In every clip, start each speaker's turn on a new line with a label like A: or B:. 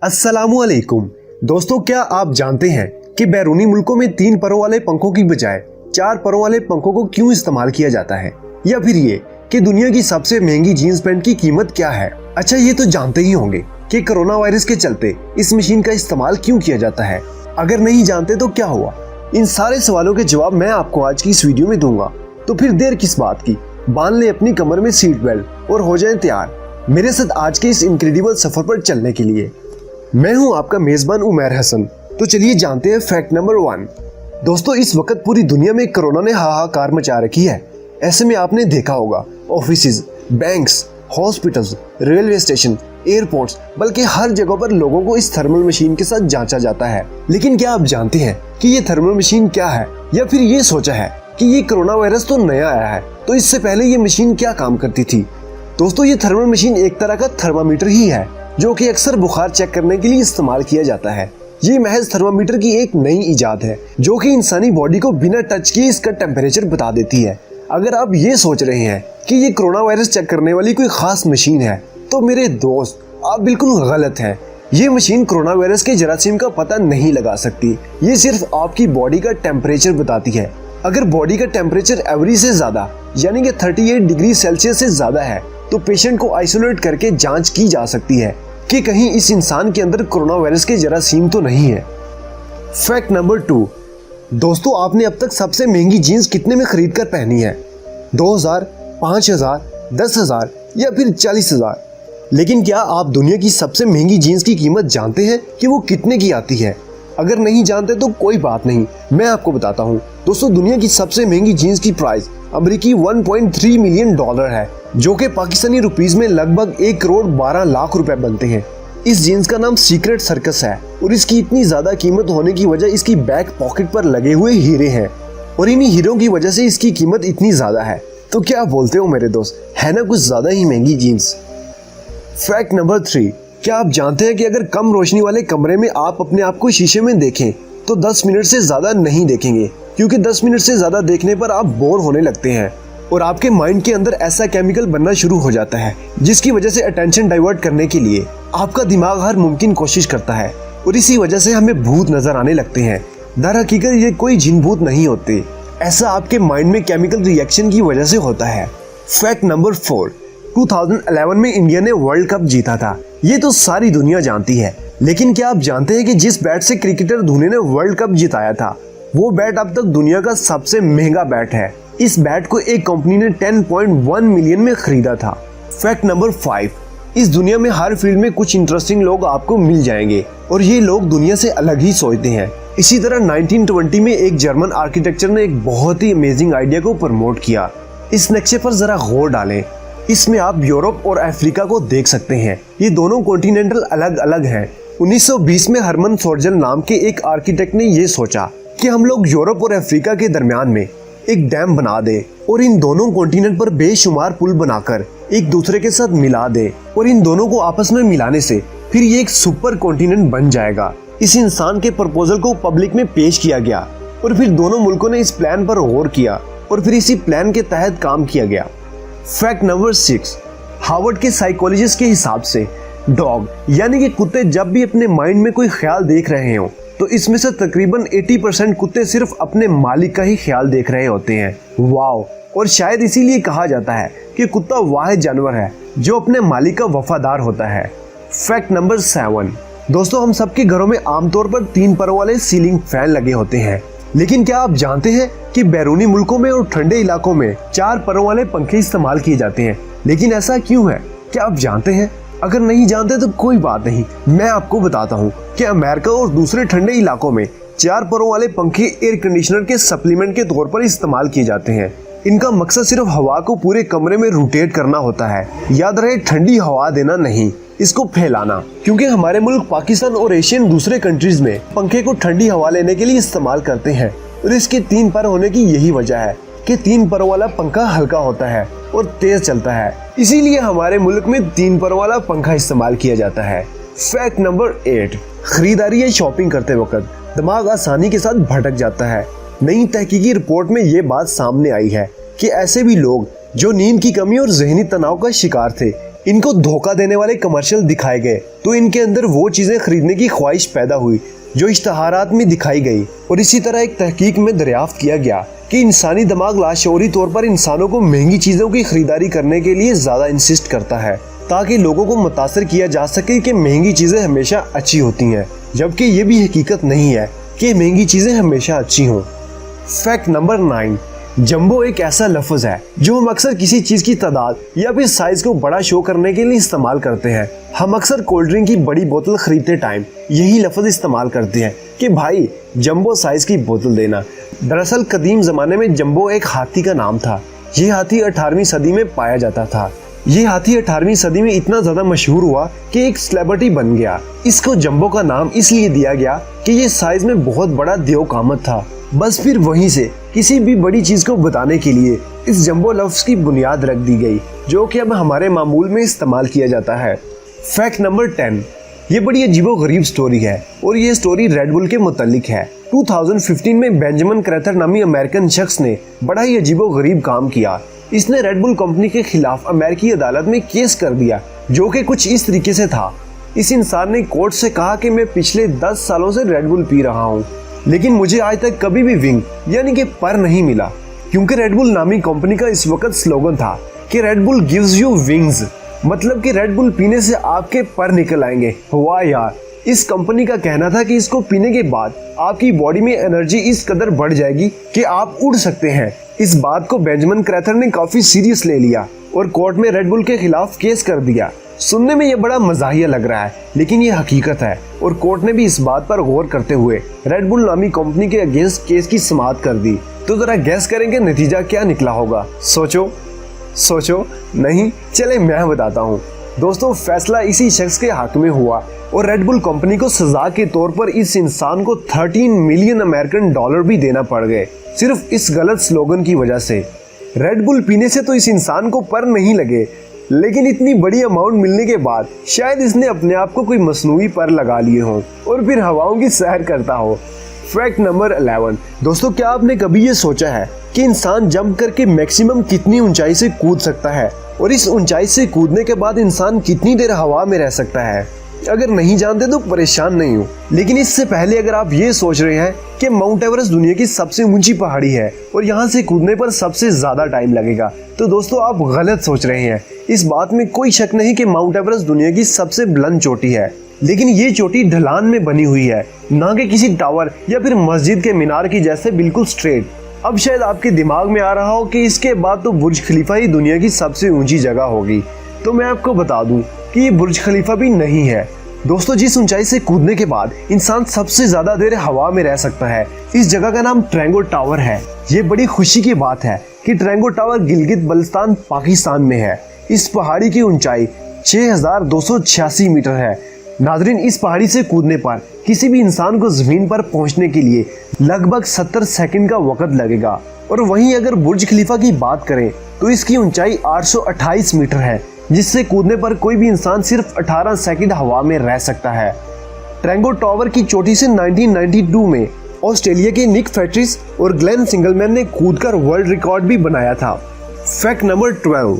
A: अस्सलामुअलैकुम दोस्तों, क्या आप जानते हैं कि बैरूनी मुल्कों में 3 परों वाले पंखों की बजाय 4 परों वाले पंखों को क्यों इस्तेमाल किया जाता है, या फिर ये कि दुनिया की सबसे महंगी जीन्स पैंट की कीमत क्या है। अच्छा, ये तो जानते ही होंगे कि कोरोना वायरस के चलते इस मशीन का इस्तेमाल क्यों किया जाता है। अगर नहीं जानते तो क्या हुआ, इन सारे सवालों के जवाब मैं आपको आज की इस वीडियो में दूंगा। तो फिर देर किस बात की, बांध ले अपनी कमर में सीट बेल्ट और हो जाएं तैयार मेरे साथ आज के इस इनक्रेडिबल सफर पर चलने के लिए। मैं हूं आपका मेजबान उमैर हसन। तो चलिए जानते हैं फैक्ट नंबर 1। दोस्तों, इस वक्त पूरी दुनिया में कोरोना ने हाहाकार मचा रखी है। ऐसे में आपने देखा होगा offices, banks, hospitals, railway station, airports, बल्कि हर जगह पर लोगों को इस थर्मल मशीन के साथ जांचा जाता है। लेकिन क्या आप जानते हैं कि ये थर्मल मशीन क्या है, या फिर ये सोचा है कि ये कोरोना वायरस तो नया आया है, तो इससे पहले ये मशीन क्या काम करती थी। दोस्तों, ये थर्मल मशीन एक तरह का थर्मामीटर ही है जो कि अक्सर बुखार चेक करने के लिए इस्तेमाल किया जाता है। ये महज थर्मामीटर की एक नई इजाद है जो कि इंसानी बॉडी को बिना टच किए इसका टेम्परेचर बता देती है। अगर आप ये सोच रहे हैं कि ये कोरोना वायरस चेक करने वाली कोई खास मशीन है, तो मेरे दोस्त आप बिल्कुल गलत हैं। ये मशीन कोरोना वायरस के जरासीम का पता नहीं लगा सकती। ये सिर्फ आपकी बॉडी का टेम्परेचर बताती है। अगर बॉडी का टेम्परेचर एवरेज से ज्यादा यानी कि 38 डिग्री सेल्सियस से ज्यादा है तो पेशेंट को आइसोलेट करके जांच की जा सकती है कि कहीं इस इंसान के अंदर कोरोना वायरस के जरासीम तो नहीं है। Fact number 2। दोस्तों, आपने अब तक सबसे महंगी जीन्स कितने में खरीद कर पहनी है? 2000, 5000, 10,000 या फिर 40,000? लेकिन क्या आप दुनिया की सबसे महंगी जीन्स की कीमत जानते हैं कि वो कितने की आती है? अगर नहीं जानते तो कोई बात नहीं, मैं आपको बताता हूँ। दोस्तों, दुनिया की सबसे महंगी जीन्स की प्राइस अमेरिकी $1.3 मिलियन है, जो कि पाकिस्तानी रुपीस में लगभग 1 करोड़ 12 लाख रुपए बनते हैं। इस जीन्स का नाम सीक्रेट सर्कस है और इसकी इतनी ज्यादा कीमत होने की वजह इसकी बैक पॉकेट पर लगे हुए हीरे हैं, और इन्हीं हीरों की वजह से इसकी कीमत इतनी ज्यादा है। तो क्या बोलते हो मेरे दोस्त, है ना कुछ ज्यादा ही महंगी जीन्स। Fact number 3। क्या आप जानते हैं कि अगर कम रोशनी वाले कमरे में आप अपने आप को शीशे में देखें तो 10 मिनट से ज्यादा नहीं देखेंगे, क्योंकि 10 मिनट से ज्यादा देखने पर आप बोर होने लगते हैं और आपके माइंड के अंदर ऐसा केमिकल बनना शुरू हो जाता है जिसकी वजह से अटेंशन डाइवर्ट करने के लिए आपका दिमाग हर मुमकिन कोशिश करता है, और इसी वजह से हमें भूत नजर आने लगते हैं। दर हकीकत ये कोई जिन भूत नहीं होते, ऐसा आपके माइंड में केमिकल रिएक्शन की वजह से होता है। Fact number 4। 2011 में इंडिया ने वर्ल्ड कप जीता था, ये तो सारी दुनिया जानती है। लेकिन क्या आप जानते हैं कि जिस बैट से क्रिकेटर धोनी ने वर्ल्ड कप जिताया था, वो बैट अब तक दुनिया का सबसे महंगा बैट है। इस बैट को एक कंपनी ने 10.1 मिलियन में खरीदा था। Fact number 5। इस दुनिया में हर फील्ड में कुछ इंटरेस्टिंग लोग आपको मिल जाएंगे, और ये लोग दुनिया से अलग ही सोचते हैं। इसी तरह 1920 में एक जर्मन आर्किटेक्चर ने एक बहुत ही अमेजिंग आइडिया को प्रमोट किया। इस नक्शे पर जरा गौर डालें। इसमें आप यूरोप और अफ्रीका को देख सकते हैं। ये दोनों कॉन्टिनेंटल अलग अलग हैं। 1920 में हरमन सोर्जल नाम के एक आर्किटेक्ट ने ये सोचा कि हम लोग यूरोप और अफ्रीका के दरमियान में एक डैम बना दें और इन दोनों कॉन्टिनेंट पर बेशुमार पुल बनाकर एक दूसरे के साथ मिला दें, और इन दोनों को आपस में मिलाने से फिर ये एक सुपर कॉन्टिनेंट बन जाएगा। इस इंसान के प्रपोजल को पब्लिक में पेश किया गया और फिर दोनों मुल्कों ने इस प्लान पर गौर किया और फिर इसी प्लान के तहत काम किया गया। Fact number 6। हार्वर्ड के साइकोलॉजिस्ट के हिसाब से डॉग यानी कि कुत्ते जब भी अपने माइंड में कोई ख्याल देख रहे हो तो इसमें से तकरीबन 80% कुत्ते सिर्फ अपने मालिक का ही ख्याल देख रहे होते हैं। वाओ! और शायद इसीलिए कहा जाता है कि कुत्ता वाहिद जानवर है जो अपने मालिक का वफादार होता है। Fact number 7। दोस्तों, हम सबके घरों में आमतौर पर 3 परों वाले सीलिंग फैन लगे होते हैं, लेकिन क्या आप जानते हैं कि बैरूनी मुल्कों में और ठंडे इलाकों में 4 परों वाले पंखे इस्तेमाल किए जाते हैं। लेकिन ऐसा क्यों है, क्या आप जानते हैं? अगर नहीं जानते तो कोई बात नहीं, मैं आपको बताता हूँ कि अमेरिका और दूसरे ठंडे इलाकों में 4 परों वाले पंखे एयर कंडीशनर के सप्लीमेंट के तौर पर इस्तेमाल किए जाते हैं। इनका मकसद सिर्फ हवा को पूरे कमरे में रोटेट करना होता है। याद रहे, ठंडी हवा देना नहीं, इसको फैलाना। क्योंकि हमारे मुल्क पाकिस्तान और एशियन दूसरे कंट्रीज में पंखे को ठंडी हवा लेने के लिए इस्तेमाल करते हैं, और इसके 3 पर होने की यही वजह है कि 3 परों वाला पंखा हल्का होता है और तेज चलता है। इसीलिए हमारे मुल्क में 3 परों वाला पंखा इस्तेमाल किया जाता है। Fact number 8। खरीदारी या शॉपिंग करते वक्त दिमाग आसानी के साथ भटक जाता है। नई तहकीकी रिपोर्ट में ये बात सामने आई है कि ऐसे भी लोग जो नींद की कमी और जहनी तनाव का शिकार थे, इनको धोखा देने वाले कमर्शियल दिखाए गए तो इनके अंदर वो चीजें खरीदने की ख्वाहिश पैदा हुई जो इश्तहारात में दिखाई गई। और इसी तरह एक तहकीक में दरियाफ्त किया गया कि इंसानी दिमाग लाशऊरी तौर पर इंसानों को महंगी चीजों की खरीदारी करने के लिए ज्यादा इंसिस्ट करता है ताकि लोगों को मुतासर किया जा सके कि महंगी चीजें हमेशा अच्छी होती हैं, जबकि ये भी हकीकत नहीं है कि महंगी चीजें हमेशा अच्छी हों। फैक्ट नंबर 9, जंबो एक ऐसा लफ्ज है जो हम अक्सर किसी चीज की तादाद या फिर साइज को बड़ा शो करने के लिए इस्तेमाल करते हैं। हम अक्सर कोल्ड ड्रिंक की बड़ी बोतल खरीदते टाइम यही लफ्ज इस्तेमाल करते हैं कि भाई जंबो साइज की बोतल देना। दरअसल कदीम जमाने में जंबो एक हाथी का नाम था। ये हाथी 18वीं सदी में पाया जाता था। ये हाथी 18वीं सदी में इतना ज्यादा मशहूर हुआ कि एक सेलिब्रिटी बन गया। इसको जंबो का नाम इसलिए दिया गया कि ये साइज में बहुत बड़ा देवकामत था। बस फिर वहीं से किसी भी बड़ी चीज को बताने के लिए इस जंबो लफ्ज की बुनियाद रख दी गई, जो कि अब हमारे मामूल में इस्तेमाल किया जाता है। फैक्ट नंबर 10, ये बड़ी अजीबोगरीब स्टोरी है और ये स्टोरी रेड बुल के मुतालिक है। 2015 में बेंजामिन क्रैथर नामी अमेरिकन शख्स ने बड़ा ही अजीबोगरीब काम किया। इसने रेड बुल कंपनी के खिलाफ अमेरिकी अदालत में केस कर दिया, जो कि कुछ इस तरीके से था। इस इंसान ने कोर्ट से कहा कि मैं पिछले 10 सालों से रेड बुल पी रहा हूँ, लेकिन मुझे आज तक कभी भी विंग यानी कि पर नहीं मिला, क्योंकि रेड बुल नामी कंपनी का इस वक्त स्लोगन था कि red bull gives you wings, मतलब कि रेड बुल पीने से आपके पर निकल आएंगे। वाह यार, इस कंपनी का कहना था कि इसको पीने के बाद आपकी बॉडी में एनर्जी इस कदर बढ़ जाएगी कि आप उड़ सकते हैं। इस बात को बेंजामिन क्रैथर ने काफी सीरियस ले लिया और कोर्ट में रेड बुल के खिलाफ केस कर दिया। सुनने में यह बड़ा मजाहिया लग रहा है, लेकिन ये हकीकत है और कोर्ट ने भी इस बात पर गौर करते हुए रेड बुल नामी कंपनी के अगेंस्ट केस की समाअत कर दी। तो जरा गैस करेंगे नतीजा क्या निकला होगा? सोचो नहीं, चले मैं बताता हूँ। दोस्तों, फैसला इसी शख्स के हक में हुआ और रेड बुल कंपनी को सजा के तौर पर इस इंसान को 13 मिलियन अमेरिकन डॉलर भी देना पड़ गए, सिर्फ इस गलत स्लोगन की वजह से। रेड बुल पीने से तो इस इंसान को पर नहीं लगे, लेकिन इतनी बड़ी अमाउंट मिलने के बाद शायद इसने अपने आप को कोई मसनूई पर लगा लिए हों और फिर हवाओं की सैर करता हो। फैक्ट नंबर 11, दोस्तों, क्या आपने कभी ये सोचा है कि इंसान जंप करके मैक्सिमम कितनी ऊंचाई से कूद सकता है और इस ऊंचाई से कूदने के बाद इंसान कितनी देर हवा में रह सकता है? अगर नहीं जानते तो परेशान नहीं हो, लेकिन इससे पहले अगर आप ये सोच रहे हैं कि माउंट एवरेस्ट दुनिया की सबसे ऊंची पहाड़ी है और यहाँ से कूदने पर सबसे ज्यादा टाइम लगेगा, तो दोस्तों आप गलत सोच रहे हैं। इस बात में कोई शक नहीं कि माउंट एवरेस्ट दुनिया की सबसे बुलंद चोटी है, लेकिन ये चोटी ढलान में बनी हुई है, ना कि किसी टावर या फिर मस्जिद के मीनार की जैसे बिल्कुल स्ट्रेट। अब शायद आपके दिमाग में आ रहा हो कि इसके बाद तो बुर्ज खलीफा ही दुनिया की सबसे ऊंची जगह होगी, तो मैं आपको बता दूं कि ये बुर्ज खलीफा भी नहीं है। दोस्तों, जिस ऊंचाई से कूदने के बाद इंसान सबसे ज्यादा देर हवा में रह सकता है, इस जगह का नाम ट्रैंगो टावर है। ये बड़ी खुशी की बात है कि ट्रैंगो टावर गिलगित बल्तिस्तान पाकिस्तान में है। इस पहाड़ी की ऊंचाई 6286 मीटर है। नाज़रीन, इस पहाड़ी से कूदने पर किसी भी इंसान को जमीन पर पहुंचने के लिए लगभग 70 सेकंड का वक्त लगेगा। और वहीं अगर बुर्ज खलीफा की बात करें तो इसकी ऊंचाई 828 मीटर है, जिससे कूदने पर कोई भी इंसान सिर्फ 18 सेकंड हवा में रह सकता है। ट्रैंगो टावर की चोटी से 1992 में ऑस्ट्रेलिया के निक फैट्रिस और ग्लेन सिंगलमैन ने कूदकर वर्ल्ड रिकॉर्ड भी बनाया था। फैक्ट नंबर 12,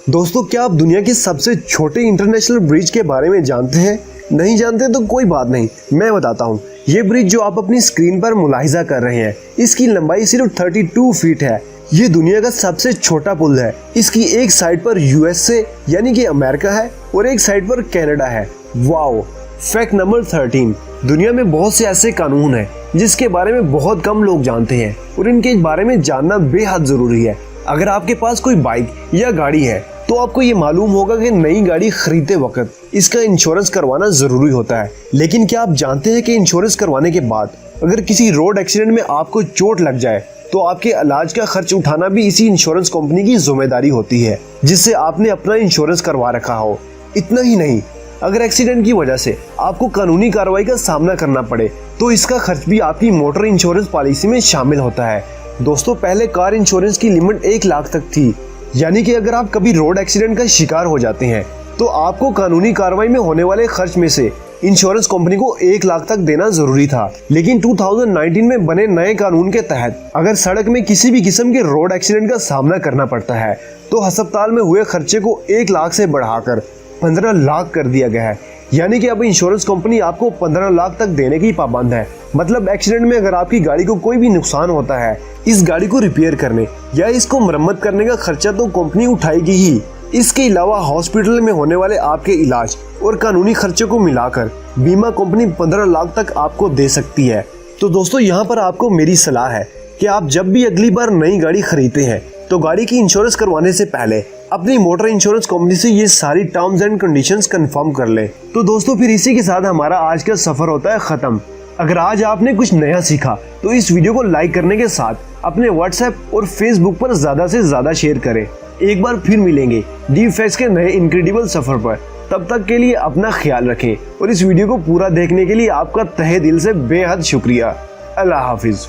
A: दोस्तों, क्या आप दुनिया के सबसे छोटे इंटरनेशनल ब्रिज के बारे में जानते हैं? नहीं जानते तो कोई बात नहीं, मैं बताता हूँ। ये ब्रिज जो आप अपनी स्क्रीन पर मुलाहिजा कर रहे हैं, इसकी लंबाई सिर्फ 32 फीट है। ये दुनिया का सबसे छोटा पुल है। इसकी एक साइड पर यूएसए यानी कि अमेरिका है और एक साइड पर कनाडा है। वाओ। फैक्ट नंबर 13, दुनिया में बहुत से ऐसे कानून हैं जिसके बारे में बहुत कम लोग जानते हैं और इनके बारे में जानना बेहद जरूरी है। अगर आपके पास कोई बाइक या गाड़ी है तो आपको ये मालूम होगा कि नई गाड़ी खरीदते वक्त इसका इंश्योरेंस करवाना जरूरी होता है। लेकिन क्या आप जानते हैं कि इंश्योरेंस करवाने के बाद अगर किसी रोड एक्सीडेंट में आपको चोट लग जाए तो आपके इलाज का खर्च उठाना भी इसी इंश्योरेंस कंपनी की जिम्मेदारी होती है, जिससे आपने अपना इंश्योरेंस करवा रखा हो। इतना ही नहीं, अगर एक्सीडेंट की वजह से आपको कानूनी कार्रवाई का सामना करना पड़े तो इसका खर्च भी आपकी मोटर इंश्योरेंस पॉलिसी में शामिल होता है। दोस्तों, पहले कार इंश्योरेंस की लिमिट 1 लाख तक थी, यानी कि अगर आप कभी रोड एक्सीडेंट का शिकार हो जाते हैं तो आपको कानूनी कार्रवाई में होने वाले खर्च में से इंश्योरेंस कंपनी को 1 लाख तक देना जरूरी था। लेकिन 2019 में बने नए कानून के तहत अगर सड़क में किसी भी किस्म के रोड एक्सीडेंट का सामना करना पड़ता है तो अस्पताल में हुए खर्चे को 1 लाख से बढ़ाकर 15 लाख कर दिया गया है। यानी कि अब इंश्योरेंस कंपनी आपको 15 लाख तक देने की पाबंद है। मतलब एक्सीडेंट में अगर आपकी गाड़ी को कोई भी नुकसान होता है, इस गाड़ी को रिपेयर करने या इसको मरम्मत करने का खर्चा तो कंपनी उठाएगी ही। इसके अलावा हॉस्पिटल में होने वाले आपके इलाज और कानूनी खर्चे को मिलाकर बीमा कंपनी 15 लाख तक आपको दे सकती है। तो दोस्तों, यहाँ पर आपको मेरी सलाह है कि आप जब भी अगली बार नई गाड़ी खरीदते हैं तो गाड़ी की इंश्योरेंस करवाने से पहले अपनी मोटर इंश्योरेंस कंपनी से ये सारी टर्म्स एंड कंडीशंस कंफर्म कर लें। तो दोस्तों, फिर इसी के साथ हमारा आज का सफर होता है खत्म। अगर आज आपने कुछ नया सीखा तो इस वीडियो को लाइक करने के साथ अपने व्हाट्सएप और फेसबुक पर ज्यादा से ज्यादा शेयर करें। एक बार फिर मिलेंगे डीप फैक्ट्स के नए इनक्रेडिबल सफर पर। तब तक के लिए अपना ख्याल रखें और इस वीडियो को पूरा देखने के लिए आपका तहे दिल से बेहद शुक्रिया। अल्लाह हाफिज।